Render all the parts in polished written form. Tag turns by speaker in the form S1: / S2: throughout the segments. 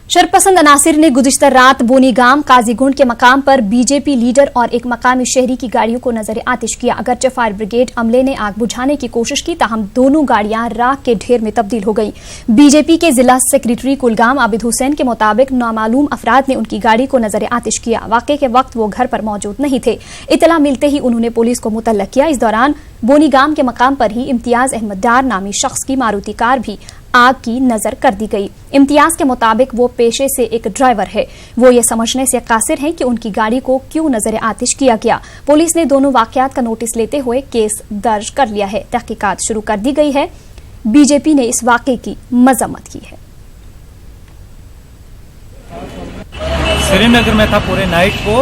S1: शरपसंद अनासिर ने गुज़िश्ता रात बोनीगाम काजीगुंड के मकाम पर बीजेपी लीडर और एक मकामी शहरी की गाड़ियों को नजर आतिश किया। अगरचे फायर ब्रिगेड अमले ने आग बुझाने की कोशिश की, ताहम दोनों गाड़ियां राख के ढेर में तब्दील हो गईं। बीजेपी के जिला सेक्रेटरी कुलगाम आबिद हुसैन के मुताबिक नामालूम अफराद ने उनकी गाड़ी को नजर आतिश किया। वाक़े के वक्त वो घर पर मौजूद नहीं थे। इतला मिलते ही उन्होंने पुलिस को मुतल्लक किया। इस दौरान बोनीगाम के मकाम पर ही इम्तियाज अहमद डार नामी शख्स की मारुति कार भी आग की नजर कर दी गई। इम्तियाज के मुताबिक वो पेशे से एक ड्राइवर है। वो ये समझने से कासिर हैं कि उनकी गाड़ी को क्यों नजर आतिश किया गया। पुलिस ने दोनों वाकयात का नोटिस लेते हुए केस दर्ज कर लिया है। तहकीकात शुरू कर दी गई है। बीजेपी ने इस वाकये की मजम्मत की है।
S2: श्रीनगर में था पूरे नाइट को,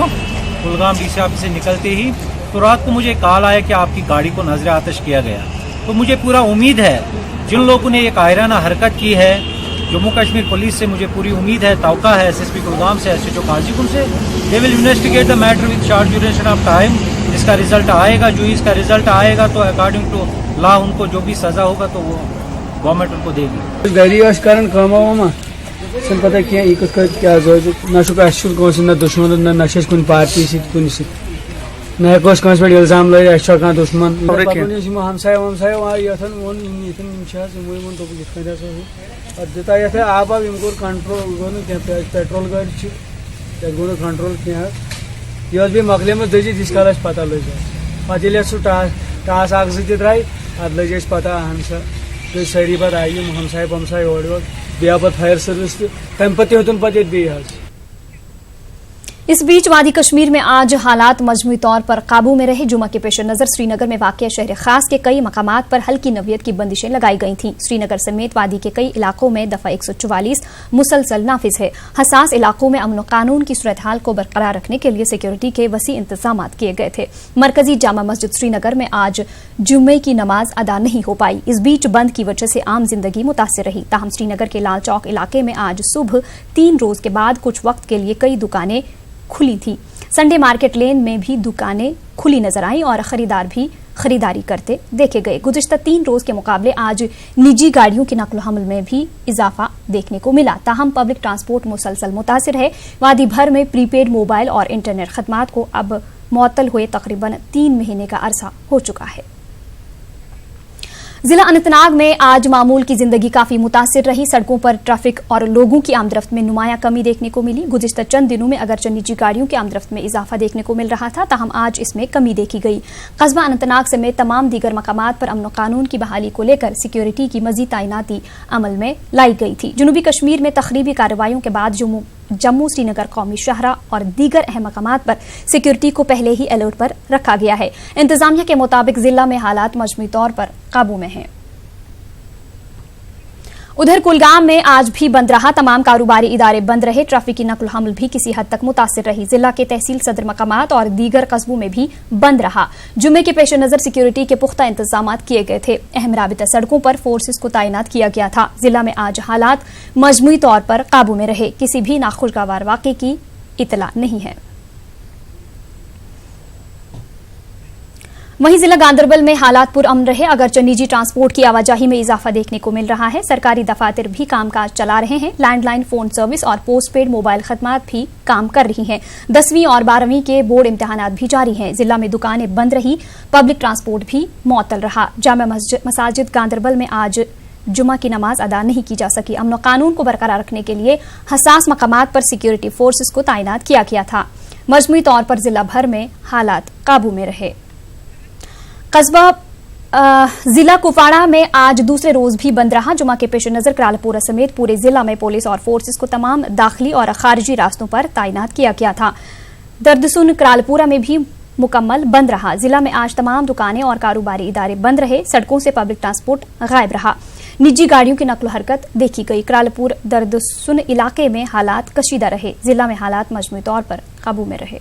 S2: कुलगाम डीसी ऑफिस से निकलते ही तो रात को मुझे कॉल आया कि आपकी गाड़ी को नजर आतिश किया गया। तो मुझे पूरा उम्मीद है जिन लोगों ने ये कायराना हरकत की है, जम्मू कश्मीर पुलिस से मुझे पूरी उम्मीद है, तवक्का है एसएसपी कुलगाम से, एसएचओ काजीगुंड से, they will investigate the matter with short duration of time. इसका रिजल्ट आएगा, जो इसका रिजल्ट आएगा तो अकॉर्डिंग टू लॉ उनको जो भी सजा होगा तो वो गवर्नमेंट उनको देगी।
S3: गरीब कारण कमा पता क्या ना दुश्मन ना कुन पार्टी न हेको पे इल्जाम लगे दुश्मन हमसाय वमसाय दिता ये आब कोर कंट्रोल गो पेट्रोल गाड़ी गो कंट्रोल यह भी मकले में दजी तीस काल पता लग पे सह टास अख द्राय अद लग पता अहन सा गई सारी पे आई हमसाय वमसाय ओर बे पे फायर सर्विस तम पे हेतुन पे बे।
S1: इस बीच वादी कश्मीर में आज हालात मजमूई तौर पर काबू में रहे। जुमा के पेश नजर श्रीनगर में वाक़िया शहर खास के कई मकामात पर हल्की नौयत की बंदिशें लगाई गई थीं। श्रीनगर समेत वादी के कई इलाकों में दफा 144 मुसलसल नाफिज है। हसास इलाकों में अमन कानून की सूरत हाल को बरकरार रखने के लिए सिक्योरिटी के वसी इंतजाम किए गए थे। मरकजी जामा मस्जिद श्रीनगर में आज जुम्मे की नमाज अदा नहीं हो पाई। इस बीच बंद की वजह से आम जिंदगी मुतासिर रही। ताहम श्रीनगर के लाल चौक इलाके में आज सुबह 3 रोज के बाद कुछ वक्त के लिए कई दुकानें खुली थी। संडे मार्केट लेन में भी दुकानें खुली नजर आईं और खरीदार भी खरीदारी करते देखे गए। गुज़िश्ता 3 रोज के मुकाबले आज निजी गाड़ियों की नकल हमल में भी इजाफा देखने को मिला। ताहम पब्लिक ट्रांसपोर्ट मुसलसल मुतासिर है। वादी भर में प्रीपेड मोबाइल और इंटरनेट खदमात को अब मुअत्तल हुए तकरीबन 3 महीने का अरसा हो चुका है। जिला अनंतनाग में आज मामूल की जिंदगी काफी मुतासिर रही। सड़कों पर ट्रैफिक और लोगों की आमदरफ्त में नुमाया कमी देखने को मिली। गुज़िश्ता चंद दिनों में अगरचे निजी गाड़ियों की आमदरफ्त में इजाफा देखने को मिल रहा था, ताहम आज इसमें कमी देखी गई। कस्बा अनंतनाग समेत तमाम दीगर मकामात पर अमन कानून की बहाली को लेकर सिक्योरिटी की मजीद तैनाती अमल में लाई गई थी। जनूबी कश्मीर में तखरीबी कार्रवाइयों के बाद जम्मू श्रीनगर कौमी शाहरा और दीगर अहम मकामात पर सिक्योरिटी को पहले ही अलर्ट पर रखा गया है। इंतजामिया के मुताबिक जिला में हालात मजमूई तौर पर काबू में हैं। उधर कुलगाम में आज भी बंद रहा। तमाम कारोबारी इदारे बंद रहे। ट्रैफिक की नकल हमल भी किसी हद तक मुतासिर रही। जिला के तहसील सदर मकामात और दीगर कस्बों में भी बंद रहा। जुम्मे के पेश नजर सिक्योरिटी के पुख्ता इंतजाम किए गए थे। अहम राबिता सड़कों पर फोर्सेस को तैनात किया गया था। जिला में आज हालात मजमूई तौर पर काबू में रहे। किसी भी नाखुशगवार वाक़े की इतला नहीं है। वहीं जिला गांदरबल में हालात पुरअमन रहे। अगरचे निजी ट्रांसपोर्ट की आवाजाही में इजाफा देखने को मिल रहा है। सरकारी दफातर भी कामकाज चला रहे हैं। लैंडलाइन फोन सर्विस और पोस्ट पेड मोबाइल खदमात भी काम कर रही हैं। 10वीं और 12वीं के बोर्ड इम्तिहानात भी जारी हैं। जिला में दुकानें बंद रही। पब्लिक ट्रांसपोर्ट भी मुअत्तल रहा। जामा मसाजिद गांदरबल में आज जुमा की नमाज अदा नहीं की जा सकी। अमन कानून को बरकरार रखने के लिए हसास मकामात पर सिक्योरिटी फोर्सेस को तैनात किया गया था। मजमूई तौर पर जिला भर में हालात काबू में रहे। कस्बा जिला कुपवाड़ा में आज दूसरे रोज भी बंद रहा। जुमा के पेश नजर करालपुरा समेत पूरे जिला में पुलिस और फोर्सेस को तमाम दाखिली और खारिजी रास्तों पर तैनात किया गया था। दर्दसुन करालपुरा में भी मुकम्मल बंद रहा। जिला में आज तमाम दुकानें और कारोबारी इदारे बंद रहे। सड़कों से पब्लिक ट्रांसपोर्ट गायब रहा। निजी गाड़ियों की नकल हरकत देखी गई। करालपुर दर्दसुन इलाके में हालात कशीदा रहे। जिला में हालात मजमूई तौर पर काबू में रहे।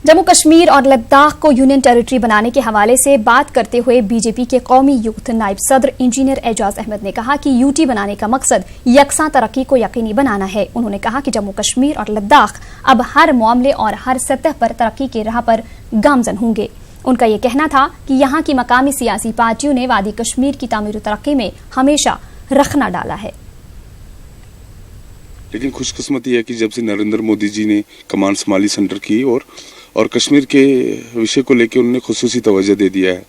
S1: जम्मू कश्मीर और लद्दाख को यूनियन टेरिटरी बनाने के हवाले से बात करते हुए बीजेपी के कौमी यूथ नायब सदर इंजीनियर एजाज अहमद ने कहा कि यूटी बनाने का मकसद यकसा तरक्की को यकीनी बनाना है। उन्होंने कहा कि जम्मू कश्मीर और लद्दाख अब हर मामले और हर सतह पर तरक्की की राह पर गामजन होंगे। उनका यह कहना था कि यहाँ की मकामी सियासी पार्टियों ने वादी कश्मीर की तामीर तरक्की में हमेशा रख न डाला है।
S4: लेकिन खुशकिस्मती है कि जब से नरेंद्र मोदी जी ने कमान संभाली सेंटर की और कश्मीर के विषय को लेकर उन्होंने खुसूसी तवज्जो दे दिया है।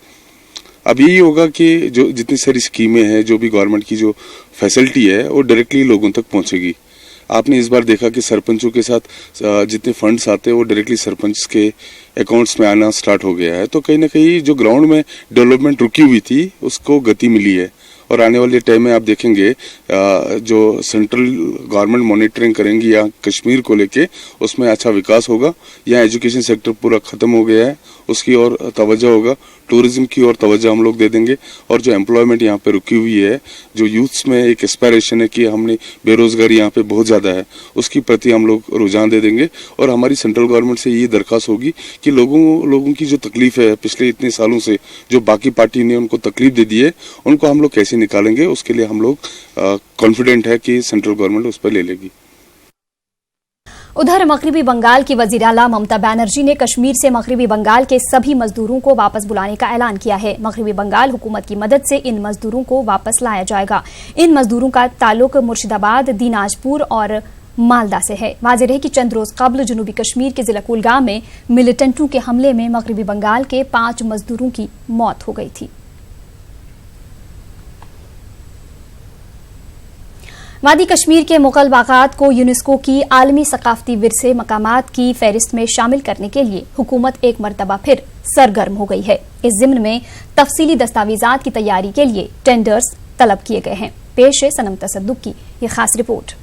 S4: अब यही होगा कि जो जितनी सारी स्कीमें हैं, जो भी गवर्नमेंट की जो फैसिलिटी है, वो डायरेक्टली लोगों तक पहुंचेगी। आपने इस बार देखा कि सरपंचों के साथ जितने फंड्स आते हैं वो डायरेक्टली सरपंच के अकाउंट्स में आना स्टार्ट हो गया है। तो कहीं ना कहीं जो ग्राउंड में डेवलपमेंट रुकी हुई थी उसको गति मिली है और आने वाले टाइम में आप देखेंगे जो सेंट्रल गवर्नमेंट मॉनिटरिंग करेंगी या कश्मीर को लेके उसमें अच्छा विकास होगा। यहाँ एजुकेशन सेक्टर पूरा खत्म हो गया है, उसकी ओर तवज्जो होगा, टूरिज्म की ओर तवज्जो हम लोग दे देंगे और जो एम्प्लॉयमेंट यहाँ पे रुकी हुई है, जो यूथ्स में एक एस्पायरेशन है कि हमने बेरोजगारी यहाँ पे बहुत ज्यादा है, उसकी प्रति हम लोग रुझान दे देंगे। और हमारी सेंट्रल गवर्नमेंट से ये दरख्वास्त होगी कि लोगों की जो तकलीफ है पिछले इतने सालों से, जो बाकी पार्टी ने उनको तकलीफ दे दी है, उनको हम लोग कैसे निकालेंगे, उसके लिए हम लोग कॉन्फिडेंट है कि सेंट्रल गवर्नमेंट उस पर ले लेगी।
S1: उधर मगरिबी बंगाल की वजीर आला ममता बनर्जी ने कश्मीर से मगरिबी बंगाल के सभी मजदूरों को वापस बुलाने का ऐलान किया है। मगरिबी बंगाल हुकूमत की मदद से इन मजदूरों को वापस लाया जाएगा। इन मजदूरों का ताल्लुक मुर्शिदाबाद, दिनाजपुर और मालदा से है। वाज़ेह है कि चंद रोज कबल जनूबी कश्मीर के जिला कुलगाम में मिलिटेंटों के हमले में मगरिबी बंगाल के 5 मजदूरों की मौत हो गई थी। वादी कश्मीर के मुगल बागात को यूनेस्को की आलमी सकाफती विरसे मकामात की फहरिस्त में शामिल करने के लिए हुकूमत एक मरतबा फिर सरगर्म हो गई है। इस ज़िम्न में तफसीली दस्तावेजात की तैयारी के लिए टेंडर्स तलब किए गए हैं। पेश है सनम तसद्दुक की ये खास रिपोर्ट।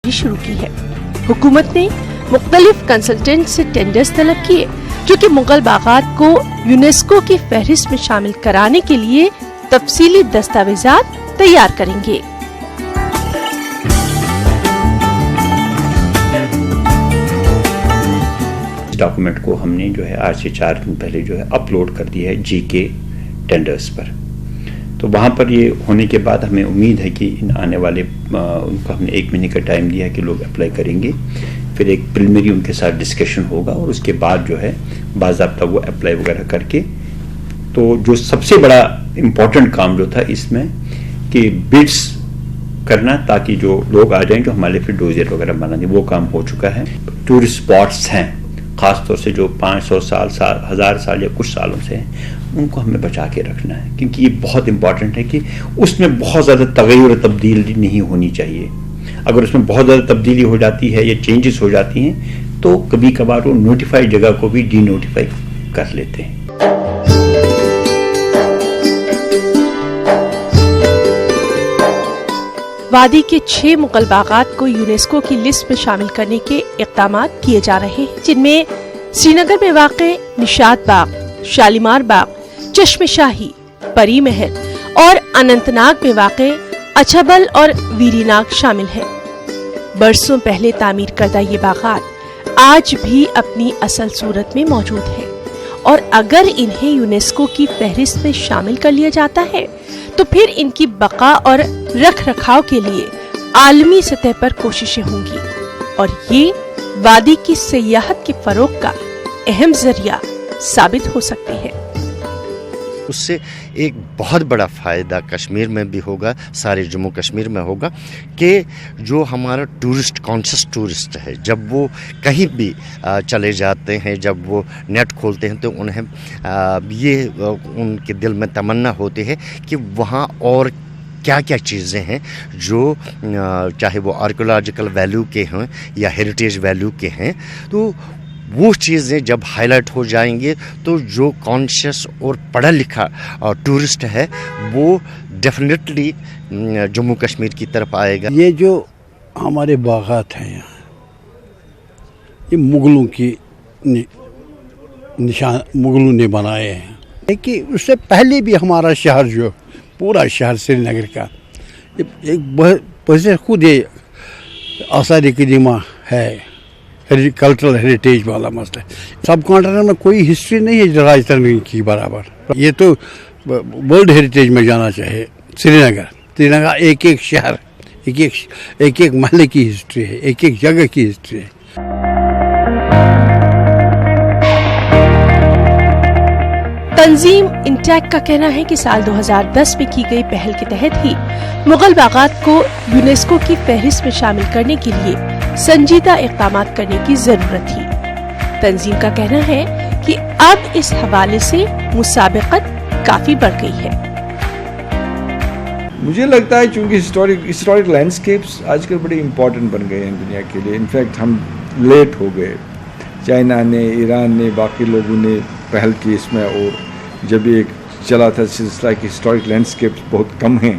S5: शुरू की है। हुकूमत ने मुख्तलिफ कंसल्टेंट से टेंडर्स तलब किए जो कि मुगल बागात को यूनेस्को की फहरिस्त में शामिल कराने के लिए तफसीली दस्तावेजात तैयार करेंगे।
S6: इस डॉक्यूमेंट को हमने जो है आज से 4 दिन पहले जो है अपलोड कर दिया है जीके टेंडर्स पर। तो वहाँ पर ये होने के बाद हमें उम्मीद है कि इन आने वाले उनको हमने 1 महीने का टाइम दिया है कि लोग अप्लाई करेंगे। फिर एक प्रिलिमिनरी उनके साथ डिस्कशन होगा और उसके बाद जो है बाज़ाब्ता वो अप्लाई वगैरह करके, तो जो सबसे बड़ा इम्पोर्टेंट काम जो था इसमें कि बिड्स करना ताकि जो लोग आ जाएं जो हमारे फिर डोजियर वगैरह बनाने, वो काम हो चुका है। टूरिस्ट स्पॉट्स हैं खासतौर से जो 500 साल 1000 साल या कुछ सालों से हैं, उनको हमें बचा के रखना है क्योंकि ये बहुत इंपॉर्टेंट है कि उसमें बहुत ज़्यादा तगय्युर और तब्दीली नहीं होनी चाहिए। अगर उसमें बहुत ज़्यादा तब्दीली हो जाती है या चेंजेस हो जाती हैं तो कभी कभार वो नोटिफाइड जगह को भी डी नोटिफाई कर लेते हैं।
S5: वादी के 6 मुगल बागात को यूनेस्को की लिस्ट में शामिल करने के इक़दाम किए जा रहे हैं, जिनमें श्रीनगर में वाक़े निशात बाग, शालीमार बाग, चश्मे शाही, परी महल और अनंतनाग में वाक़े अछबल और वीरीनाग शामिल हैं। बरसों पहले तामीर करदा ये बागात आज भी अपनी असल सूरत में मौजूद हैं और अगर इन्हें यूनेस्को की फहरिस्त में शामिल कर लिया जाता है तो फिर इनकी बका और रख रखाव के लिए आलमी सतह पर कोशिशें होंगी और ये वादी की सियाहत के फरोग का अहम जरिया साबित हो सकती है।
S7: उससे ایک بہت بڑا فائدہ کشمیر میں بھی ہوگا، سارے جموں کشمیر میں ہوگا کہ جو ہمارا ٹورسٹ کانشیس ٹورسٹ ہے، جب وہ کہیں بھی چلے جاتے ہیں، جب وہ نیٹ کھولتے ہیں تو انہیں یہ ان کے دل میں تمنا ہوتی ہے کہ وہاں اور کیا کیا چیزیں ہیں جو چاہے وہ آرکیولوجیکل ویلیو کے ہیں یا ہیریٹیج ویلیو کے ہیں، تو وہ چیزیں جب ہائی لائٹ ہو جائیں گے تو جو کانشیس اور پڑھا لکھا ٹورسٹ ہے وہ ڈیفینیٹلی جموں کشمیر کی طرف آئے گا۔
S8: یہ جو ہمارے باغات ہیں یہاں، یہ مغلوں کی نشان مغلوں نے بنائے ہیں کہ اس سے پہلے بھی ہمارا شہر جو پورا شہر سری نگر کا ایک خود یہ آثار قدیمہ ہے، کلچرل ہیریٹیج والا مسئلہ ہے۔ سب کانٹیننٹ میں کوئی ہسٹری نہیں ہے راج ترنگی کی برابر، یہ تو ورلڈ ہیریٹیج میں جانا چاہیے۔ سری نگر ایک ایک شہر، ایک ایک محلے کی ہسٹری ہے، ایک ایک جگہ کی ہسٹری ہے۔
S5: تنظیم انٹیک کا کہنا ہے کہ سال 2010 میں کی گئی پہل کے تحت ہی مغل باغات کو یونیسکو کی فہرست میں شامل کرنے کے لیے سنجیدہ اقدامات کرنے کی ضرورت تھی۔ تنظیم کا کہنا ہے کہ اب اس حوالے سے مسابقت کافی بڑھ گئی ہے۔
S9: مجھے لگتا ہے چونکہ ہسٹورک لینڈسکیپس آج کل بڑے امپورٹنٹ بن گئے ہیں دنیا کے لیے۔ انفیکٹ ہم لیٹ ہو گئے، چائنا نے، ایران نے، باقی لوگوں نے پہل کی اس میں، اور جب ایک چلا تھا سلسلہ کہ ہسٹورک لینڈسکیپس بہت کم ہیں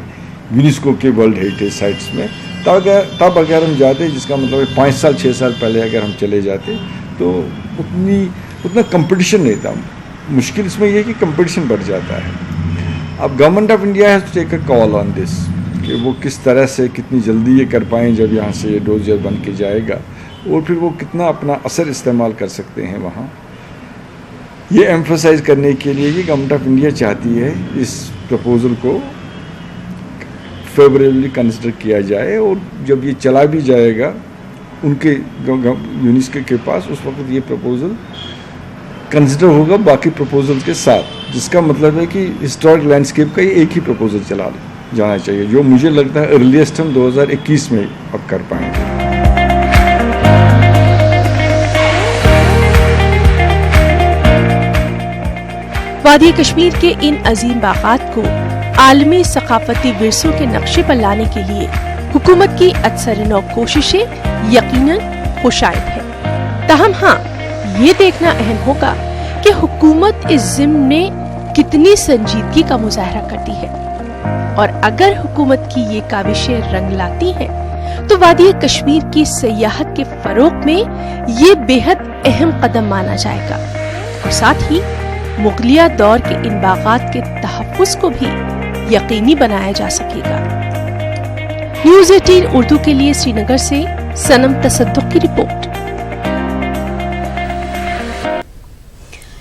S9: یونیسکو کے ورلڈ ہیریٹیج سائٹس میں، تب اگر ہم جاتے، جس کا مطلب ہے 5 سال 6 سال پہلے اگر ہم چلے جاتے تو اتنا کمپٹیشن نہیں تھا۔ مشکل اس میں یہ ہے کہ کمپٹیشن بڑھ جاتا ہے۔ اب government of India has to take a call on this کہ وہ کس طرح سے کتنی جلدی یہ کر پائیں جب یہاں سے یہ ڈوزر بن کے جائے گا، اور پھر وہ کتنا اپنا اثر استعمال کر سکتے ہیں وہاں۔ یہ ایمفسائز کرنے کے لیے یہ گورنمنٹ آف انڈیا چاہتی ہے اس پرپوزل کو فیوریبلی کنسیڈر کیا جائے، اور جب یہ چلا بھی جائے گا ان کے یونیسکو کے پاس، اس وقت یہ پرپوزل کنسیڈر ہوگا باقی پرپوزل کے ساتھ، جس کا مطلب ہے کہ ہسٹورک لینڈسکیپ کا یہ ایک ہی پرپوزل چلا جانا چاہیے، جو مجھے لگتا ہے ارلیسٹ ہم 2021 میں اب کر پائیں گے۔
S5: وادی کشمیر کے ان عظیم باغات کو عالمی ثقافتی ورثوں کے نقشے پر لانے کے لیے حکومت کی اکثر نو کوششیں یقیناً خوشائند ہیں، تاہم ہاں یہ دیکھنا اہم ہوگا کہ حکومت اس ضمن میں کتنی سنجیدگی کا مظاہرہ کرتی ہے، اور اگر حکومت کی یہ کاوشیں رنگ لاتی ہیں تو وادی کشمیر کی سیاحت کے فروغ میں یہ بے حد اہم قدم مانا جائے گا، اور ساتھ ہی مغلیہ دور کے ان باغات کے تحفظ کو بھی یقینی بنایا جا سکے گا۔ نیوز 18 اردو کے لیے سری نگر سے سنم تصدق کی رپورٹ۔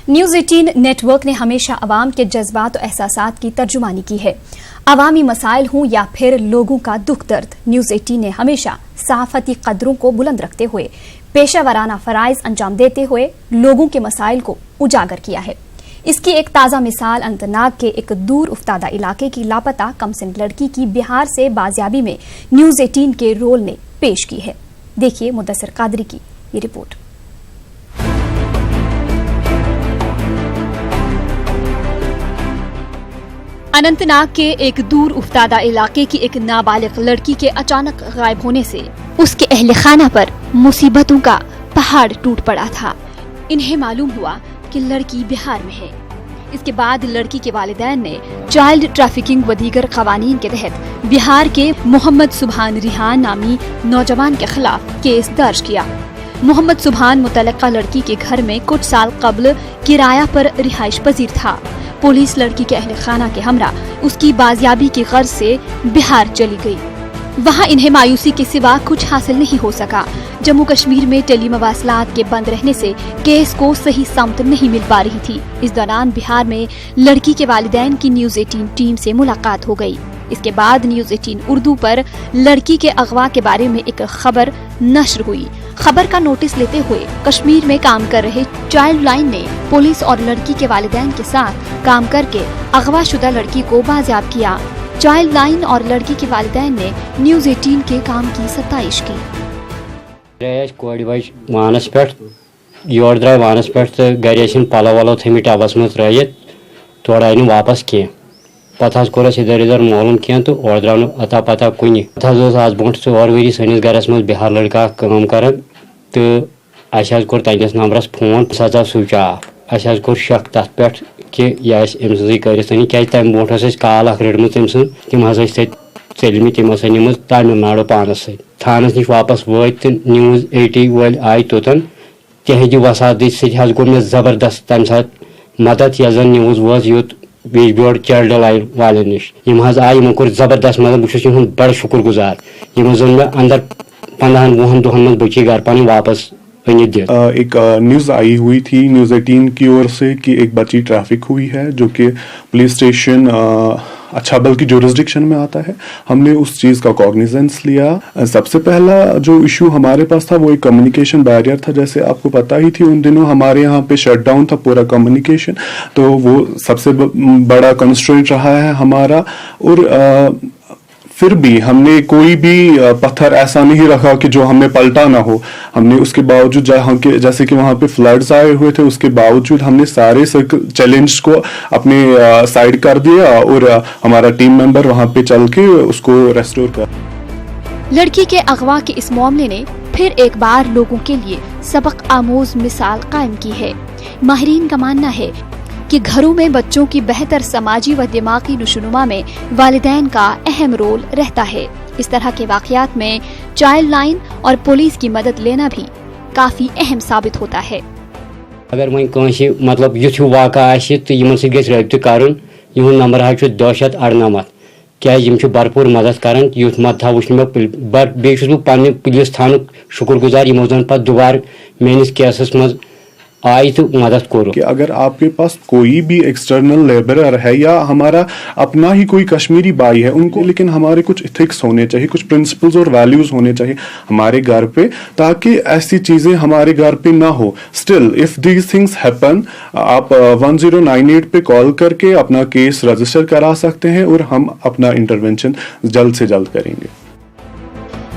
S1: نیوز 18 نیٹ ورک نے ہمیشہ عوام کے جذبات و احساسات کی ترجمانی کی ہے۔ عوامی مسائل ہوں یا پھر لوگوں کا دکھ درد، نیوز 18 نے ہمیشہ صحافتی قدروں کو بلند رکھتے ہوئے پیشہ ورانہ فرائض انجام دیتے ہوئے لوگوں کے مسائل کو اجاگر کیا ہے۔ اس کی ایک تازہ مثال اننت ناگ کے ایک دور افتادہ علاقے کی لاپتہ کمسن لڑکی کی بہار سے بازیابی میں نیوز 18 کے رول نے پیش کی ہے۔ دیکھیے مدثر قادری کی یہ رپورٹ۔ اننت ناگ کے ایک دور افتادہ علاقے کی ایک نابالغ لڑکی کے اچانک غائب ہونے سے اس کے اہل خانہ پر مصیبتوں کا پہاڑ ٹوٹ پڑا تھا۔ انہیں معلوم ہوا کہ لڑکی بہار میں ہے۔ اس کے بعد لڑکی کے والدین نے چائلڈ ٹریفکنگ و دیگر قوانین کے تحت بہار کے محمد سبحان ریحان نامی نوجوان کے خلاف کیس درج کیا۔ محمد سبحان متعلقہ لڑکی کے گھر میں کچھ سال قبل کرایہ پر رہائش پذیر تھا۔ پولیس لڑکی کے اہل خانہ کے ہمراہ اس کی بازیابی کی غرض سے بہار چلی گئی۔ وہاں انہیں مایوسی کے سوا کچھ حاصل نہیں ہو سکا۔ جموں کشمیر میں ٹیلی مواصلات کے بند رہنے سے کیس کو صحیح سمت نہیں مل پا رہی تھی۔ اس دوران بہار میں لڑکی کے والدین کی نیوز 18 ٹیم سے ملاقات ہو گئی۔ اس کے بعد نیوز 18 اردو پر لڑکی کے اغوا کے بارے میں ایک خبر نشر ہوئی۔ खबर का नोटिस लेते हुए कश्मीर में काम कर रहे चाइल्ड लाइन ने पुलिस और लड़की के वालिदैन के साथ काम करके अगवाशुदा लड़की को बाजियाब किया। चाइल्ड लाइन और लड़की के वालिदैन ने न्यूज़ 18 के काम की सताइश की।
S10: वानस पे योर द्राय वानस पे तो गर पलो वलो थम टबस मज त्रित तोड़ आई वापस कह पे कोरस इधर इधर मालूम कह तो और द्राव अता पता कुन आज ब्रोह 4 वरी सनिस गरस मज बिहार लड़का काम कर तो अस कोर तनिस नंबरस फोन सह स्विच ऑफ अस कोर शक तथ पे कि यह अम सै कर क्या तम ब्रोह कॉल रटम तम सम चलम तम निम तमिल नाडु पानस सत थानस नश वापस वत न्यूज़ 80 वाल आय तोतन तहज वसात सह गो मे जबरदस्त तम सात मदद यह जन न्यूज़ वज यूत बेजोड़ चाइल्ड लाइन वाले नश आय यमो कोर जबरदस्त मदद बहुत बड़ शुक्र गुजार यम जन मे अंदर 15-20 दोहन मज बची घर पानी वापस।
S11: एक न्यूज़ आई हुई थी न्यूज़ 18 की ओर से कि एक बच्ची ट्रैफिक हुई है जो कि पुलिस स्टेशन अच्छाबल की जुरिस्डिक्शन में आता है। हमने उस चीज़ का कॉग्निजेंस लिया। सबसे पहला जो इशू हमारे पास था वो एक कम्युनिकेशन बैरियर था। जैसे आपको पता ही थी उन दिनों हमारे यहाँ पे शटडाउन था पूरा कम्युनिकेशन, तो वो सबसे बड़ा कंस्ट्रेंट रहा है हमारा। और फिर भी हमने कोई भी पत्थर ऐसा नहीं रखा कि जो हमें पलटा ना हो। हमने उसके बावजूद जैसे कि वहाँ पे फ्लड्स आए हुए थे उसके बावजूद हमने सारे चैलेंज को अपने साइड कर दिया और हमारा टीम मेंबर वहाँ पे चल के उसको रेस्टोर कर।
S1: लड़की के अगवा के इस मामले ने फिर एक बार लोगों के लिए सबक आमोज मिसाल कायम की है। माहिरीन का मानना है कि घरों में बच्चों की बेहतर समाजी व दिमागी नुशनुमा में वालिदैन का अहम रोल रहता है। इस तरह के वाकयात में चाइल्ड लाइन और पुलिस की मदद लेना भी काफी अहम साबित होता है।
S10: अगर वह मतलब युथ वाक़ा तो इन रब्त कर नंबर 298 क्या भरपूर मदद कर युथ मत वो बेस पे पुलिस थान शुक्र गुजार यमो जन पे दोबार मेनिस केसस मज आई तो मदद करो।
S11: कि अगर आपके पास कोई भी एक्सटर्नल लेबरर है या हमारा अपना ही कोई कश्मीरी भाई है उनको, लेकिन हमारे कुछ इथिक्स होने चाहिए, कुछ प्रिंसिपल्स और वैल्यूज होने चाहिए हमारे घर पे, ताकि ऐसी चीजें हमारे घर पे ना हो। Still if these things happen आप 1098 पे कॉल करके अपना केस रजिस्टर करा सकते हैं और हम अपना इंटरवेंशन जल्द से जल्द करेंगे।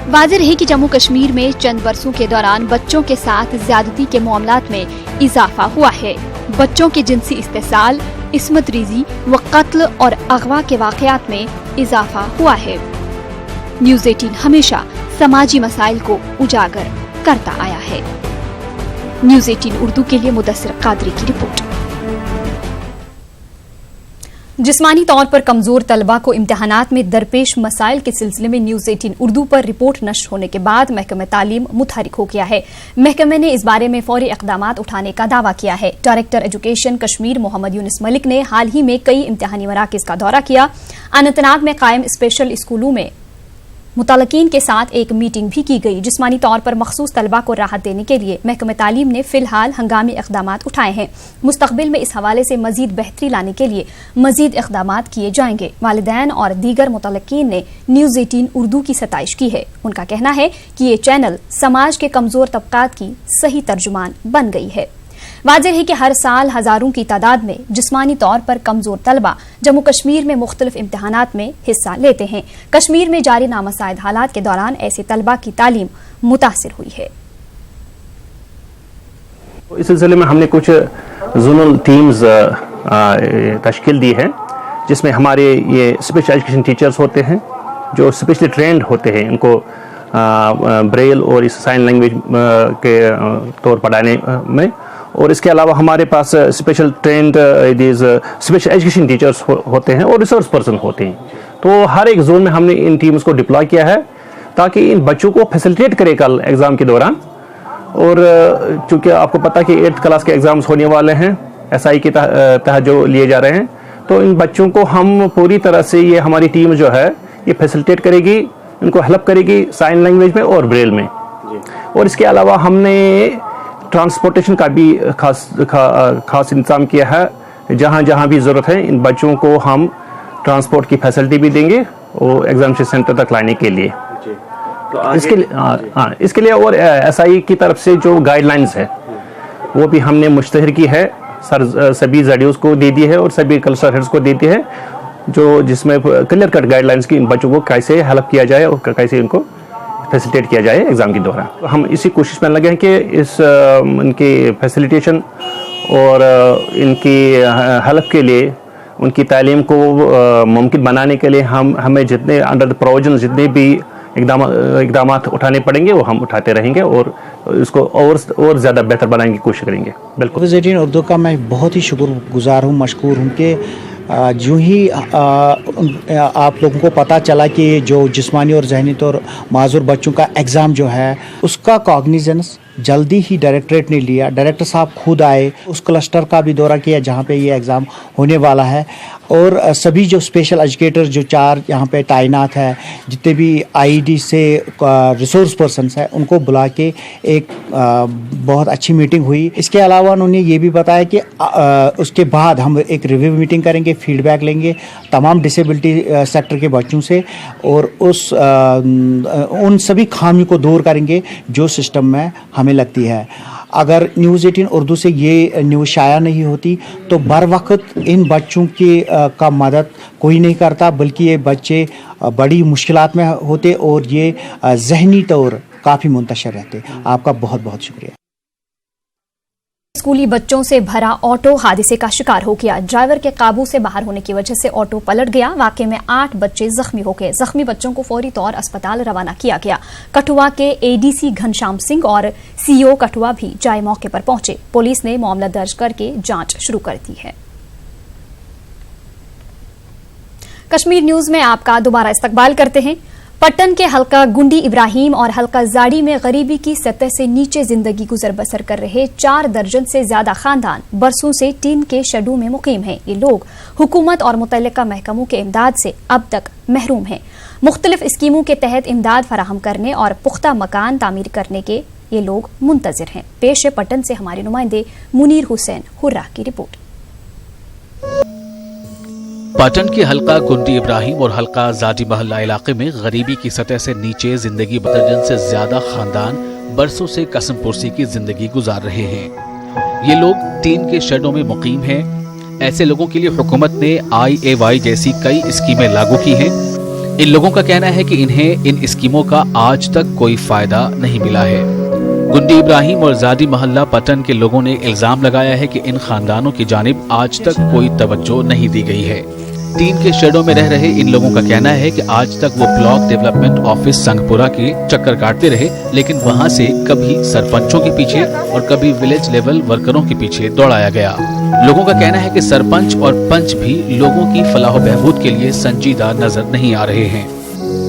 S1: वाज़ेह है कि जम्मू कश्मीर में चंद बरसों के दौरान बच्चों के साथ ज्यादती के मामलात में इजाफा हुआ है। बच्चों के जिनसी इस्तेसाल, इस्मत रीजी व कत्ल और अगवा के वाकयात में इजाफा हुआ है। न्यूज़ 18 हमेशा समाजी मसाइल को उजागर करता आया है। न्यूज़ 18 उर्दू के लिए मुदस्सिर कादरी की रिपोर्ट। जिस्मानी तौर पर कमजोर तलबा को इम्तिहानात में दरपेश मसाइल के सिलसिले में न्यूज़ 18 उर्दू पर रिपोर्ट नश्र होने के बाद महकमा तालीम मुतहरिक हो गया है। महकमे ने इस बारे में फौरी इक़दामात उठाने का दावा किया है। डायरेक्टर एजुकेशन कश्मीर मोहम्मद यूनुस मलिक ने हाल ही में कई इम्तिहानी मराकिज का दौरा किया। अनंतनाग में कायम स्पेशल स्कूलों में मुतलकीन के साथ एक मीटिंग भी की गई। जिस्मानी तौर पर मखसूस तलबा को राहत देने के लिए महकमा तालीम ने फिलहाल हंगामी इक़दामात उठाए हैं। मुस्तक़बिल में इस हवाले से मजीद बेहतरी लाने के लिए मजीद इक़दामात किए जाएंगे। वालिदैन और दीगर मुतलकीन ने न्यूज़ 18 उर्दू की सताइश की है। उनका कहना है कि ये चैनल समाज के कमजोर तबकात की सही तर्जुमान बन गई है। वाज़ेह है कि हर साल हजारों की तादाद में जिस्मानी तौर पर कमजोर तलबा जम्मू कश्मीर में मुख्तलिफ इम्तिहानात में हिस्सा लेते हैं। कश्मीर में जारी नामसाइद हालात के दौरान ऐसे तलबा की तालीम मुतासिर हुई है।
S12: इस सिलसिले में हमने कुछ जोनल टीम्स तश्कील दी है, जिसमें हमारे ये स्पेशल एजुकेशन टीचर्स होते हैं जो स्पेशली ट्रेंड होते हैं, इनको ब्रेल और इस साइन लैंग्वेज के तौर पढ़ाने में। और इसके अलावा हमारे पास special trained special education teachers होते हैं और रिसोर्स पर्सन होते हैं। तो हर एक जोन में हमने इन टीम्स को डिप्लॉय किया है ताकि इन बच्चों को फैसिलिटेट करे कल एग्ज़ाम के दौरान। और चूँकि आपको पता है कि 8th क्लास के एग्ज़ाम्स होने वाले हैं SI के तहत जो लिए जा रहे हैं, तो इन बच्चों को हम पूरी तरह से ये हमारी टीम जो है ये फैसिलिटेट करेगी, इनको हेल्प करेगी साइन लैंग्वेज में और ब्रेल में। और इसके अलावा हमने ट्रांसपोर्टेशन का भी खास इंतजाम किया है। जहाँ जहाँ भी ज़रूरत है इन बच्चों को हम ट्रांसपोर्ट की फैसिलिटी भी देंगे और एग्जामिनेशन सेंटर तक लाने के लिए। इसके लिए और SI की तरफ से जो गाइडलाइंस है वो भी हमने मुश्तहर की है, सभी ZDOs को दे दी है और सभी क्लस्टर हेड्स को देती है, जो जिसमें क्लियर कट गाइडलाइंस की इन बच्चों को कैसे हेल्प किया जाए और कैसे इनको फैसिलिटेट किया जाए एग्ज़ाम के दौरान। हम इसी कोशिश में लगे हैं कि इस इनकी फैसिलिटेशन और इनकी हेल्प के लिए, उनकी तालीम को मुमकिन बनाने के लिए हमें जितने अंडर द प्रोविजन जितने भी इकदामात उठाने पड़ेंगे वो हम उठाते रहेंगे और इसको और ज़्यादा बेहतर बनाने की कोशिश करेंगे। बिल्कुल
S13: न्यूज़ 18 उर्दू का मैं बहुत ही शुक्रगुजार हूँ, मशकूर हूँ कि जो ही आप लोगों को पता चला कि जो जिस्मानी और जहनी तौर माजूर बच्चों का एग्ज़ाम जो है उसका कॉग्निजेंस जल्दी ही डायरेक्टरेट ने लिया। डायरेक्टर साहब खुद आए, उस क्लस्टर का भी दौरा किया जहाँ पे ये एग्ज़ाम होने वाला है और सभी जो स्पेशल एजुकेटर्स जो 4 यहाँ पे तैनात है, जितने भी IED से रिसोर्स पर्सनस है, उनको बुला के एक बहुत अच्छी मीटिंग हुई। इसके अलावा उन्होंने ये भी बताया कि उसके बाद हम एक रिव्यू मीटिंग करेंगे, फीडबैक लेंगे तमाम डिसेबिलिटी सेक्टर के बच्चों से और उन सभी खामियों को दूर करेंगे जो सिस्टम में हमें लगती है। अगर न्यूज़ 18 उर्दू से ये न्यूज़ शाया नहीं होती तो बर वक्त इन बच्चों की का मदद कोई नहीं करता, बल्कि ये बच्चे बड़ी मुश्किलात में होते और ये ज़हनी तौर काफ़ी मुंतशिर रहते। आपका बहुत बहुत शुक्रिया।
S1: स्कूली बच्चों से भरा ऑटो हादसे का शिकार हो गया। ड्राइवर के काबू से बाहर होने की वजह से ऑटो पलट गया। वाकये में 8 बच्चे जख्मी हो गए। जख्मी बच्चों को फौरी तौर अस्पताल रवाना किया गया। कठुआ के ADC घनश्याम सिंह और CO कठुआ भी जाए मौके पर पहुंचे। पुलिस ने मामला दर्ज करके जांच शुरू कर दी है। कश्मीर न्यूज में आपका दोबारा इस्तकबाल करते हैं। पट्टन के हल्का गुंडी इब्राहिम और हल्का जाड़ी में गरीबी की सतह से नीचे जिंदगी गुजर बसर कर रहे 4 दर्जन से ज्यादा खानदान बरसों से टीन के शेडों में मुकीम हैं। ये लोग हुकूमत और मुतल्लिका महकमों के इमदाद से अब तक महरूम हैं। मुख्तलिफ स्कीमों के तहत इमदाद फराहम करने और पुख्ता मकान तामीर करने के ये लोग मुंतजिर हैं। पेश है पट्टन से हमारे नुमाइंदे मुनीर हुसैन हुर्रा की रिपोर्ट।
S14: पाटन के हल्का गुंडी इब्राहिम और हल्का जाडी महल्ला इलाके में गरीबी की सतह से नीचे जिंदगी दर्जन से ज्यादा खानदान बरसों से कसम पुरसी की जिंदगी गुजार रहे हैं। ये लोग टीन के शेडों में मुकीम हैं। ऐसे लोगों के लिए हुकूमत ने IAY जैसी कई स्कीमें लागू की हैं। इन लोगों का कहना है कि इन्हें इन स्कीमों का आज तक कोई फायदा नहीं मिला है। गुंडी इब्राहिम और जाडी महल्ला पटन के लोगों ने इल्जाम लगाया है कि इन खानदानों की जानिब आज तक कोई तवज्जो नहीं दी गई है। टीन के शेडों में रह रहे इन लोगों का कहना है कि आज तक वो ब्लॉक डेवलपमेंट ऑफिस संगपुरा के चक्कर काटते रहे, लेकिन वहां से कभी सरपंचों के पीछे और कभी विलेज लेवल वर्करों के पीछे दौड़ाया गया। लोगों का कहना है कि सरपंच और पंच भी लोगों की फलाह बहबूद के लिए संजीदा नजर नहीं आ रहे हैं।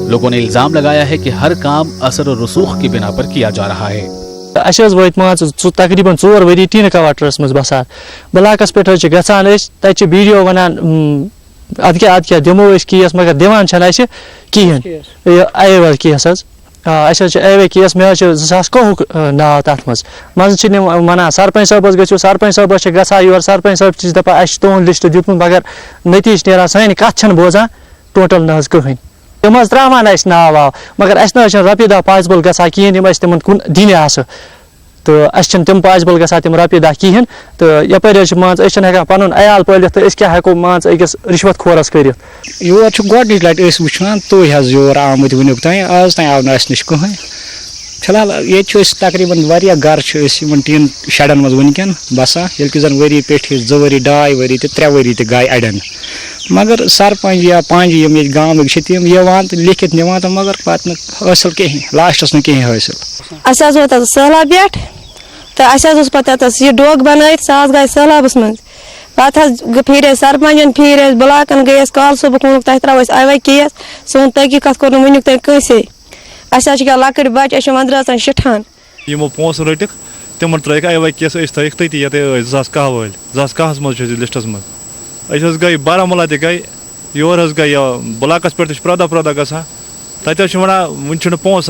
S14: लोगों ने इल्जाम लगाया है कि हर काम असर और रसूख की बिना पर किया जा रहा है।
S15: तकरीबन 4 वरी टीन क्वार्टरस मज बसान ब्लाकस पे तक वीडियो वन अद क्या दिमो केस मगर दिवान कहें AY केस AY केस मे 2009 नाव तथ मज वन सरपंच साहब गो सरपंच साहब गा योर सरपंच साहब दपा तुंद लिस्ट दित मगर नतीज नीरान सान कत बोजान टोटल न कहें तम त्रावान नाव वाव मगर रपी दह पॉसिबल गा कहें तिम कुन दिन आस तो तम पॉसिबल गा तम रपी दह कहें तो यपर मान पन अयाल पालित तो क्या हेको मान अकिस रिश्वत खोरस कर
S16: योर गोडनिच लट वुचान तुई योर आमुत वुनुक ताई आज ताई आव नस नश कहें फिलहाल ये तकरीबन वारिया घर टीन शेडन मज वनकन बसान ये जन वरी पे 2 वरी 2.5 वरी तो 3 वरी गए अड़न मगर सरपंच या पंच ये गाँव तम यवान तो लिखित निवान तो मगर पत हासिल कहें लास्टस न कहें हासिल
S17: सैलाब बेठ तो पे यह डोग बन सह गए सैलाबस मज पे फिर सरपंचन फिर ब्लाकन गए कल सुबह वोक तह त्रो AY केस सोन तहकीकत कोर वुनुक तक कंसे क्या लकड़ बच्चे वंद्रान शिठान
S18: यमो पोस रटिक तिमन त्रिक AY केस तक तती ये 2010 वल 2010 मज लिस्टस मज गई बारामूला गई योर गई ब्लाकस पे प्रदा गा तत वन पोस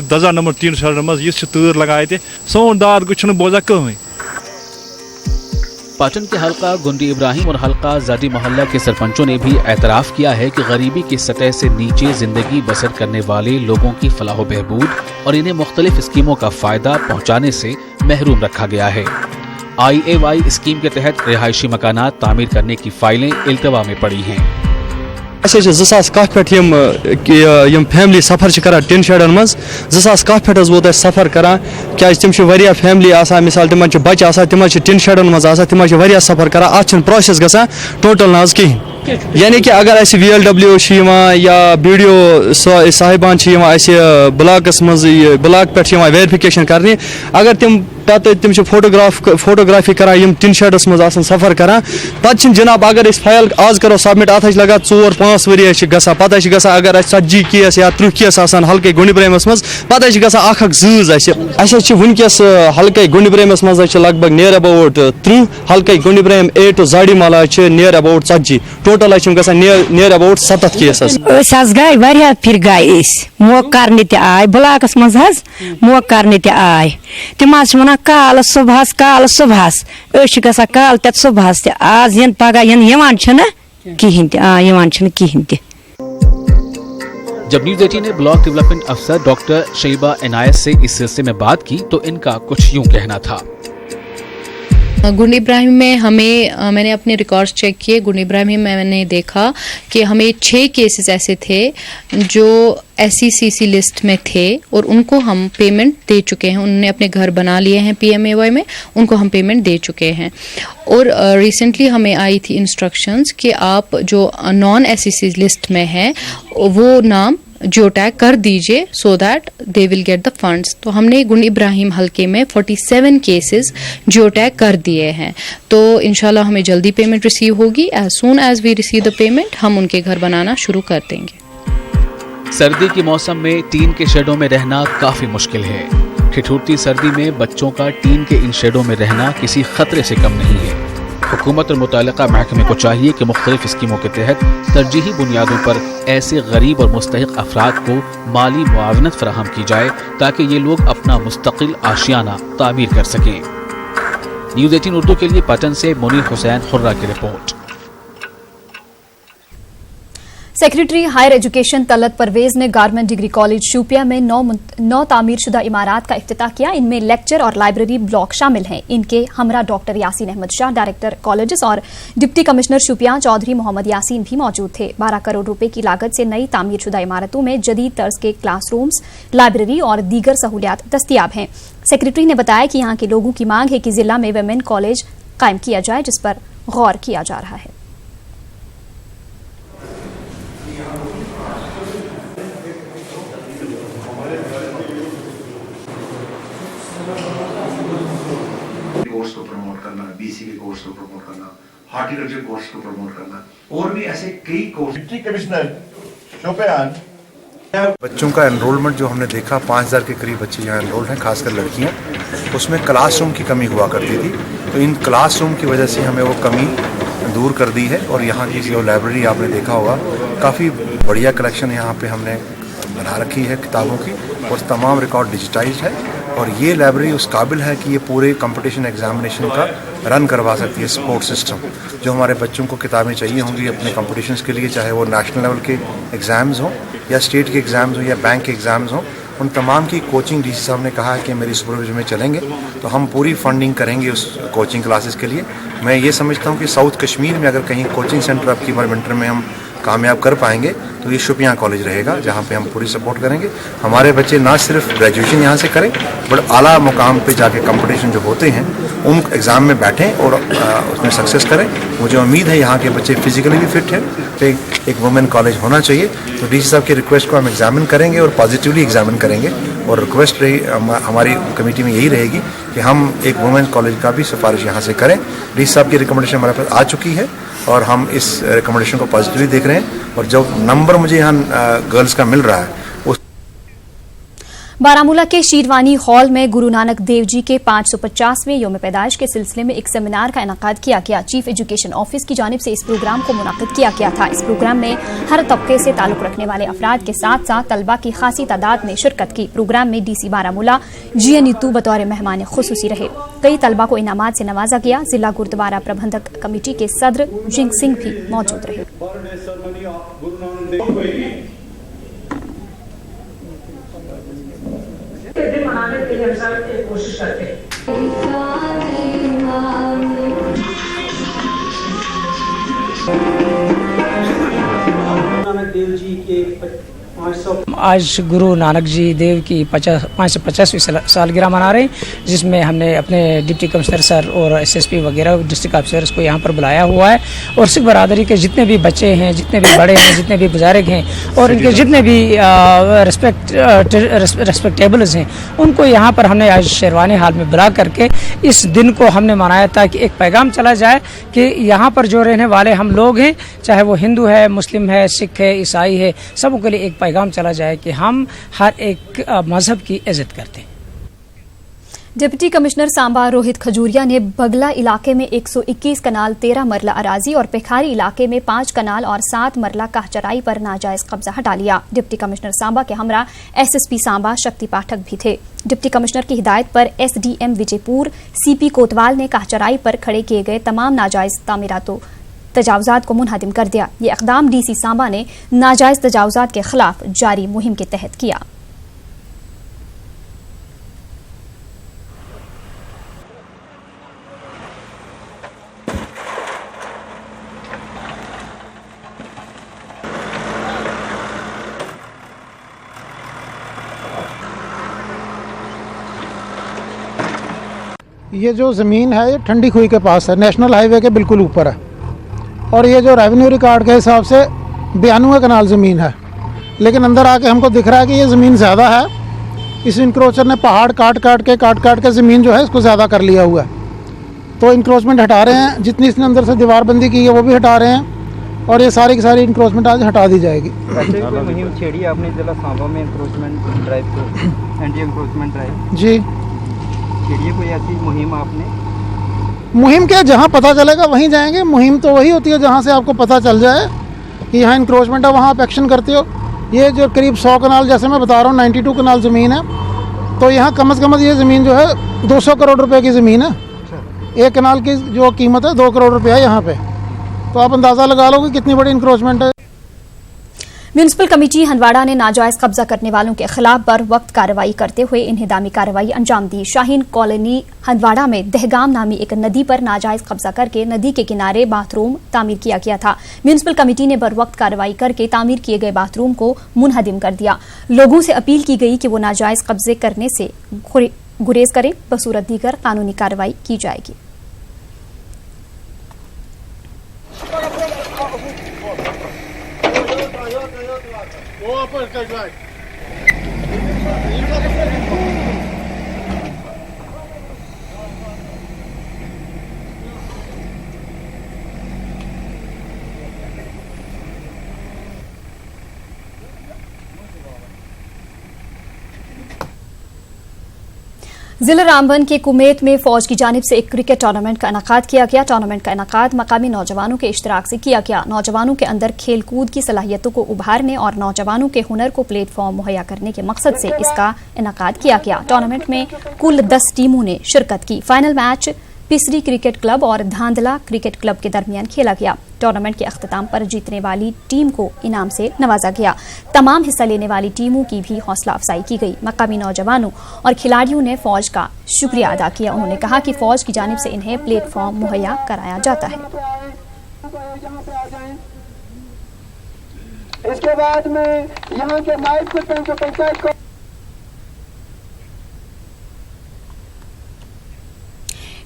S18: दजा नंबर 3 शहर मज यह तूर लगा सोन दाद बोजा कहें
S14: पाटन के हल्का गुंडी इब्राहिम और हल्का जादी मोहल्ला के सरपंचों ने भी एतराफ़ किया है कि गरीबी की सतह से नीचे जिंदगी बसर करने वाले लोगों की फलाह बहबूद और इन्हें मुख्तलिफ स्कीमों का फ़ायदा पहुँचाने से महरूम रखा गया है। IAY स्कीम के तहत रिहायशी मकानात तामीर करने की फाइलें इल्तवा में पड़ी हैं।
S15: यम फैमिली सफ़र करान टिन शेडन मज 2010 वोत सफ़र करान क्या तम फैमिली मिसाल तिम बच्चे तिम टिन शेडन मज तिम सफ़र करान अत प्रोसेस गसान टोटल नाज कहें यानी कि अगर VLW या BDO साहिबान ब्लाकस मज ब्लाक पे वेरिफिकेशन करने अगर तिम तम फोटोग्राफी करान टिन शेडस मज सफ़र करान पे जनाब अगर फाइल आज करो सबमिट अत लगा 4-5 वरी गसा पे अगर 70 केस या 30 केस हल्के गुंडब्रहमस मज पे 1-2 वनकस हल्के गुंडब्रहमस मज लगभग नियर अबाउट 30 हल्के गुंडब्रहम A to जाडी माला near about 40 total near about 7 case
S19: गए वारिया फिर गए मोक करने ते आय ब्लाकस मज मोक करने ते आय तिम वन काल सुबह गसा काल तत सुबह आज यन पगह कहें कहें
S14: जब न्यूज़ 18 ने ब्लॉक डेवलपमेंट अफसर डॉक्टर शैबा इनायत से इस सिलसिले में बात की तो इनका कुछ यूं कहना था।
S20: गुंडी इब्राहिम में मैंने अपने रिकॉर्ड्स चेक किए। गुंडी इब्राहिम में मैंने देखा कि हमें 6 केसेस ऐसे थे जो SECC लिस्ट में थे और उनको हम पेमेंट दे चुके हैं। उन्होंने अपने घर बना लिए हैं PMAY में, उनको हम पेमेंट दे चुके हैं। और रिसेंटली हमें आई थी इंस्ट्रक्शंस कि आप जो नॉन SEC लिस्ट में हैं वो नाम जियो टैग कर दीजिए so that they will get the funds. तो हमने गुंडी इब्राहिम हल्के में 47 केसेस जियो टैग कर दिए हैं। तो इंशाल्लाह हमें जल्दी पेमेंट रिसीव होगी। As soon as we receive the payment हम उनके घर बनाना शुरू कर देंगे।
S14: सर्दी के मौसम में टीन के शेडों में रहना काफी मुश्किल है। ठिठुरती सर्दी में बच्चों का टीन के इन शेडों में रहना किसी खतरे से कम नहीं है। हुकूमत और मुतल्लिका महकमे को चाहिए कि मुख्तलिफ स्कीमों के तहत तरजीही बुनियादों पर ऐसे गरीब और मुस्तहिक अफराद को माली मुआवनत फराहम की जाए ताकि ये लोग अपना मुस्तकिल आशियाना तामीर कर सकें। न्यूज़ 18 उर्दू के लिए पाटन से मुनीर हुसैन खुर्रा की रिपोर्ट।
S1: Secretary higher education Talat Parvez ने गारमेंट डिग्री कॉलेज शूपिया में 9 तामीरशुदा इमारात का इफ्तिताह किया। इनमें लेक्चर और लाइब्रेरी ब्लॉक शामिल हैं। इनके हमरा doctor Yasin Ahmad Shah director colleges और डिप्टी कमिश्नर शूपिया चौधरी मोहम्मद यासीन भी मौजूद थे। 12 करोड़ रुपए की लागत से नई तामीरशुदा इमारतों में जदीद तर्ज के क्लासरूम्स, लाइब्रेरी और दीगर सहूलियात दस्तियाब हैं। सेक्रेटरी ने बताया कि यहाँ के लोगों की मांग है कि जिला में वुमेन कॉलेज कायम किया जाए, जिस पर गौर किया जा रहा है।
S21: कोर्स को प्रमोट करना, BC के कोर्स को प्रमोट करना, हॉर्टिकल्चर कोर्स को प्रमोट करना और भी ऐसे कई कोर्स। डिप्टी कमिश्नर शोपियान
S22: बच्चों का एनरोलमेंट जो हमने देखा 5000 के करीब बच्चे यहाँ एनरोल्ड हैं, खासकर लड़कियाँ। उसमें क्लासरूम की कमी हुआ करती थी, तो इन क्लासरूम की वजह से हमें वो कमी दूर कर दी है। और यहाँ की जो लाइब्रेरी आपने देखा होगा, काफ़ी बढ़िया कलेक्शन यहाँ पे हमने बना रखी है किताबों की और तमाम रिकॉर्ड डिजिटाइज्ड है। और ये लाइब्रेरी उस काबिल है कि ये पूरे कंपटीशन एग्जामिनेशन का रन करवा सकती है। सपोर्ट सिस्टम जो हमारे बच्चों को किताबें चाहिए होंगी अपने कंपटीशंस के लिए, चाहे वो नेशनल लेवल के एग्ज़ाम्स हों या स्टेट के एग्ज़ाम्स हों या बैंक के एग्ज़ाम्स हों, उन तमाम की कोचिंग DC साहब ने कहा है कि मेरी सुपरविजन में चलेंगे, तो हम पूरी फंडिंग करेंगे उस कोचिंग क्लासेस के लिए। मैं ये समझता हूँ कि साउथ कश्मीर में अगर कहीं कोचिंग सेंटर अब की विंटर में हम कामयाब कर पाएंगे तो ये शोपियां कॉलेज रहेगा, जहाँ पे हम पूरी सपोर्ट करेंगे। हमारे बच्चे ना सिर्फ ग्रेजुएशन यहाँ से करें बट आला मुकाम पे जाके कंपटीशन जो होते हैं उन एग्ज़ाम में बैठें और उसमें सक्सेस करें। मुझे उम्मीद है यहाँ के बच्चे फिजिकली भी फिट हैं, तो एक वुमेन कॉलेज होना चाहिए। तो DC साहब की रिक्वेस्ट को हम एग्जामिन करेंगे और पॉजिटिवली एग्जामिन करेंगे। और रिक्वेस्ट रही हमारी कमेटी में यही रहेगी कि हम एक वुमेन कॉलेज का भी सिफारिश यहाँ से करें। DC साहब की रिकमेंडेशन हमारे पास आ चुकी है और हम इस रिकमेंडेशन को पॉजिटिवली देख रहे हैं। और जो नंबर मुझे यहाँ गर्ल्स का मिल रहा है
S1: बारामूला के शीरवानी हॉल में गुरु नानक देव जी के 550वें योम पैदाइश के सिलसिले में एक सेमिनार का इनेकाद किया गया। चीफ एजुकेशन ऑफिस की जानिब से इस प्रोग्राम को मुनाकिद किया गया था। इस प्रोग्राम में हर तबके से ताल्लुक रखने वाले अफराद के साथ साथ तलबा की खासी तादाद में शिरकत की। प्रोग्राम में DC बारामूला GNU बतौर मेहमान खुसूसी रहे। कई तलबा को इनामात से नवाजा गया। जिला गुरुद्वारा प्रबंधक कमेटी के सदर जिंग सिंह भी मौजूद रहे।
S2: दिन मनाने के लिए हम सब कोशिश करते हैं। नानक देव जी के आज गुरु नानक जी देव की 550वीं सालगिरह मना रहे हैं, जिसमें हमने अपने डिप्टी कमिश्नर सर और SSP वगैरह डिस्ट्रिक्ट ऑफिसर्स को यहाँ पर बुलाया हुआ है और सिख बरादरी के जितने भी बच्चे हैं, जितने भी बड़े हैं, जितने भी बुजुर्ग हैं और इनके जितने भी रेस्पेक्टेबल्स हैं, उनको यहाँ पर हमने आज शेरवानी हाल में बुला करके इस दिन को हमने मनाया ताकि एक पैगाम चला जाए कि यहाँ पर जो रहने वाले हम लोग हैं, चाहे वो हिंदू है, मुस्लिम है, सिख है, ईसाई है, सबों के लिए एक पैगाम चला जाए कि हम हर एक मजहब की इज्जत करते हैं।
S1: डिप्टी कमिश्नर सांबा रोहित खजूरिया ने बगला इलाके में 121 कनाल 13 मरला अराजी और पेखारी इलाके में 5 कनाल और 7 मरला कहचराई पर नाजायज कब्जा हटा लिया। डिप्टी कमिश्नर सांबा के हमरा SSP सांबा शक्ति पाठक भी थे। डिप्टी कमिश्नर की हिदायत पर SDM विजयपुर CP कोतवाल ने कहचराई पर खड़े किए गए तमाम नाजायज तामीरातों तजावजात को मुनहदिम कर दिया। ये इक़दाम DC सांबा ने नाजायज तजावजात के खिलाफ जारी मुहिम के तहत किया।
S3: ये जो ज़मीन है ये ठंडी खुई के पास है, नेशनल हाईवे के बिल्कुल ऊपर है और ये जो रेवेन्यू रिकॉर्ड के हिसाब से 92 कनाल ज़मीन है, लेकिन अंदर आके हमको दिख रहा है कि ये ज़मीन ज़्यादा है। इस इंक्रोचर ने पहाड़ काट काट के ज़मीन जो है इसको ज़्यादा कर लिया हुआ है, तो इंक्रोचमेंट हटा रहे हैं। जितनी इसने अंदर से दीवारबंदी की है वो भी हटा रहे हैं और ये सारी की सारी इंक्रोचमेंट आज हटा दी जाएगी।
S23: वैसे कोई मुहिम छेड़ी आपने जिला सांबा में इंक्रोचमेंट ड्राइव को, एंटी इंक्रोचमेंट ड्राइव
S3: जी
S23: छेड़ी, कोई ऐसी मुहिम आपने?
S3: मुहिम क्या, जहाँ पता चलेगा वहीं जाएंगे। मुहिम तो वही होती है जहाँ से आपको पता चल जाए कि यहाँ इंक्रोचमेंट है, वहाँ आप एक्शन करते हो। ये जो करीब 100 कनाल जैसे मैं बता रहा हूँ 92 कनाल ज़मीन है, तो यहाँ कम से कम ये ज़मीन जो है 200 करोड़ रुपए की ज़मीन है। एक कनाल की जो कीमत है 2 करोड़ रुपया यहाँ पे, तो आप अंदाज़ा लगा लो कि कितनी बड़ी इंक्रोचमेंट है।
S1: म्यूनिसिपल कमेटी हंदवाड़ा ने नाजायज कब्जा करने वालों के खिलाफ बर वक्त कार्रवाई करते हुए इंहिदामी कार्रवाई अंजाम दी। शाहीन कॉलोनी हंदवाड़ा में दहगाम नामी एक नदी पर नाजायज कब्जा करके नदी के किनारे बाथरूम तामीर किया गया था। म्यूनिसिपल कमेटी ने बर वक्त कार्रवाई करके तामीर किए गए बाथरूम को मुनहदिम कर दिया। लोगों से अपील की गई कि वो नाजायज कब्जे करने से गुरेज करें, बसूरत दीगर कानूनी कार्रवाई की जाएगी। जिला रामबन के कुमेत में फौज की जानिब से एक क्रिकेट टूर्नामेंट का इनेकाद किया गया। टूर्नामेंट का इनेकाद मकामी नौजवानों के इश्तराक से किया गया। नौजवानों के अंदर खेल कूद की सलाहियतों को उभारने और नौजवानों के हुनर को प्लेटफॉर्म मुहैया करने के मकसद से इसका इनेकाद किया गया। टूर्नामेंट में कुल 10 टीमों ने शिरकत की। फाइनल मैच पिसरी क्रिकेट क्लब और धांधला क्रिकेट क्लब के दरमियान खेला गया। टूर्नामेंट के अख्ताम पर जीतने वाली टीम को इनाम से नवाजा गया। तमाम हिस्सा लेने वाली टीमों की भी हौसला अफजाई की गई। मकामी नौजवानों और खिलाड़ियों ने फौज का शुक्रिया अदा किया। उन्होंने कहा कि फौज की जानिब से इन्हें प्लेटफॉर्म मुहैया कराया जाता है।
S2: इसके बाद में यहाँ के नायब सरपंच पंचायत को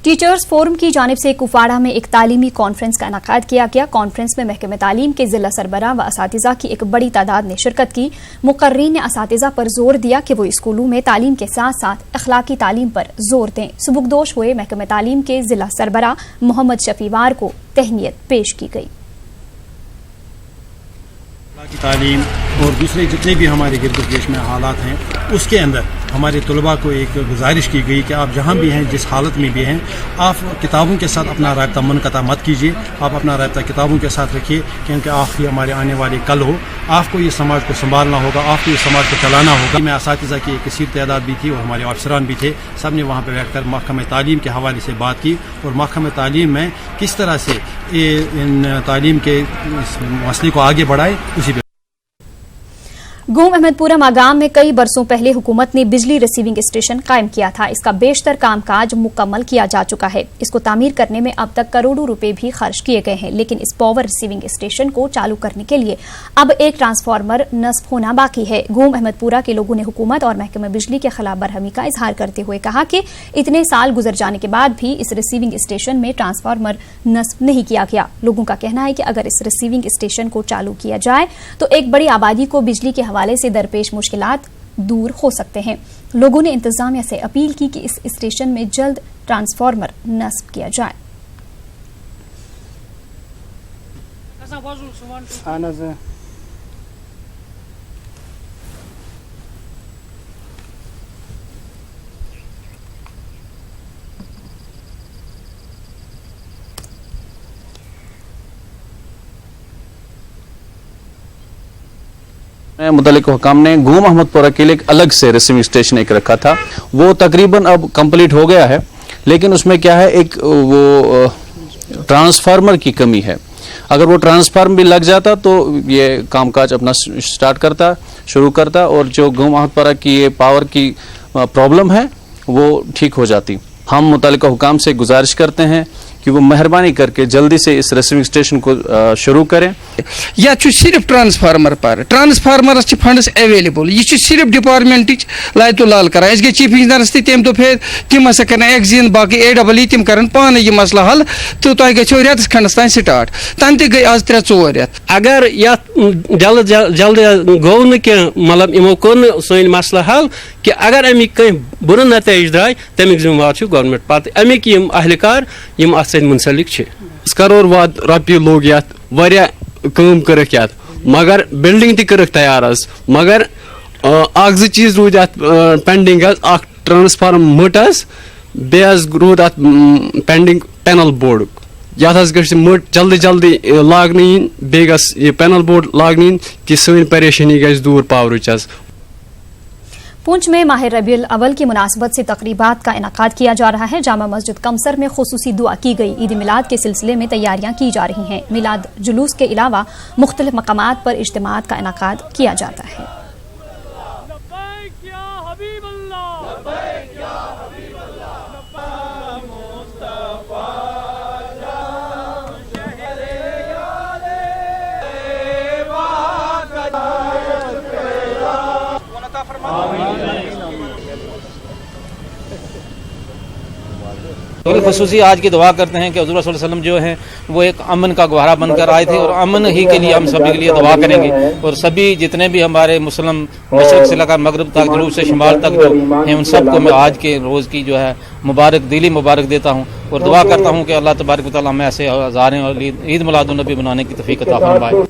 S1: टीचर्स फोरम की जानिब से कुपवाड़ा में एक तालीमी कॉन्फ्रेंस का इनेकाद किया गया। कॉन्फ्रेंस में महकमे तालीम के जिला सरबराह व असातिज़ा की एक बड़ी तादाद ने शिरकत की। मुकर्रीन ने असातिज़ा पर जोर दिया कि वो स्कूलों में तालीम के साथ साथ अखलाकी तालीम पर जोर दें। सुबुकदोश हुए महकमे तालीम के जिला सरबराह मोहम्मद शफीवार को तहनीत पेश की गई।
S24: तालीम और दूसरे जितने भी हमारे गिरद पेश में हालात हैं उसके अंदर
S4: हमारे तलबा को एक गुजारिश की गई कि आप जहाँ भी हैं, जिस हालत में भी हैं, आप किताबों के साथ अपना राब्ता मुनक़ता मत कीजिए, आप अपना राब्ता किताबों के साथ रखिए, क्योंकि आप ही हमारे आने वाले कल हो। आपको ये समाज को संभालना होगा, आपको ये समाज को चलाना होगा। में असातिज़ा की एक कसीर तादाद भी थी और हमारे अफसरान भी थे, सब ने वहाँ पर बैठकर महकमा तालीम के हवाले से बात की और महकमा तालीम में किस तरह से इन तालीम के मसले को आगे बढ़ाए, उसी पर।
S1: गोम अहमदपुरा मागाम में कई बरसों पहले हुकूमत ने बिजली रिसीविंग स्टेशन कायम किया था। इसका बेशतर कामकाज मुकम्मल किया जा चुका है। इसको तामीर करने में अब तक करोड़ों रुपए भी खर्च किए गए हैं, लेकिन इस पावर रिसीविंग स्टेशन को चालू करने के लिए अब एक ट्रांसफार्मर नस्ब होना बाकी है। गोम अहमदपुरा के लोगों ने हुकूमत और महकमा बिजली के खिलाफ बरहमी का इजहार करते हुए कहा कि इतने साल गुजर जाने के बाद भी इस रिसीविंग स्टेशन में ट्रांसफार्मर नस्ब नहीं किया गया। लोगों का कहना है कि अगर इस रिसीविंग स्टेशन को चालू किया जाए तो एक बड़ी आबादी को बिजली के हवाले से दरपेश मुश्किलात दूर हो सकते हैं। लोगों ने इंतजामिया से अपील की कि इस स्टेशन में जल्द ट्रांसफार्मर नस्ब किया जाए।
S6: मुतल्लिक हुकाम ने गोम अहमदपुरा के लिए एक अलग से रिसीविंग स्टेशन एक रखा था, वो तकरीबन अब कंप्लीट हो गया है, लेकिन उसमें क्या है, एक वो ट्रांसफार्मर की कमी है। अगर वो ट्रांसफार्मर भी लग जाता तो ये कामकाज अपना शुरू करता और जो गोम अहमदपुरा की ये पावर की प्रॉब्लम है वो ठीक हो जाती। हम मुतल्लिका हुकाम से गुजारिश करते हैं कि वो मेहरबानी करके जल्दी से इस रिसीविंग स्टेशन को शुरू करें।
S7: या सिर्फ ट्रांसफार्मर पर ट्रांसफार्मरस फंड्स अवेलेबल, यह सिर्फ डिपार्टमेंट लायतो लाल कर चीफ इंजीनियरस तम दोप तम हसा कर एग्जीन बाकी AEE तम कर पाने यह मसला हल तो तुम गो रेतस खंडस तान स्टार्ट तन गई आज 3-4 रेत।
S24: अगर जल्द जल्द गो मतलब यमो कोर सन मसला हल कि अगर अमिक कहीं बुर नतज द्राय तमिक जिम्मेवार गवर्नमेंट पत अमिक अहलकार मुंसलिक करोड़ वाद रपये लोग कम कर मगर बिल्डिंग तक तैयार मगर अ चीज रूद पेंडिंग ट्रांसफार्म मट बे रूद पेंडिंग पैनल बोर्ड ये मट जल्दी जल्दी लागन बे पैनल बोर्ड लागन कि सन परेशानी गई दूर पावर।
S1: पुंछ में माह रबीउल अव्वल की मुनासबत से तकरीबात का इनाकाद किया जा रहा है। जामा मस्जिद कमसर में खुसूसी दुआ की गई। ईद मिलाद के सिलसिले में तैयारियां की जा रही हैं। मिलाद जुलूस के अलावा मुख्तलिफ मकामात पर इज्तिमात का इनाकाद किया जाता है।
S25: ख़ुसूसी आज की दुआ करते हैं कि हुज़ूर सल्लल्लाहु अलैहि वसल्लम जो हैं वो एक अमन का गवारा बनकर आए थे और अमन ही के लिए हम सभी के लिए दुआ करेंगे और सभी जितने भी हमारे मुस्लिम मशरक़ से लेकर मगरब तक, जनूब से शुमाल तक जो हैं उन सबको मैं आज के रोज़ की जो है दिली मुबारक देता हूँ और दुआ करता हूँ कि अल्लाह तबारक व तआला हमें ऐसे हज़ारें और ईद मिलादुन नबी बनाने की तौफ़ीक़ अता फरमाए।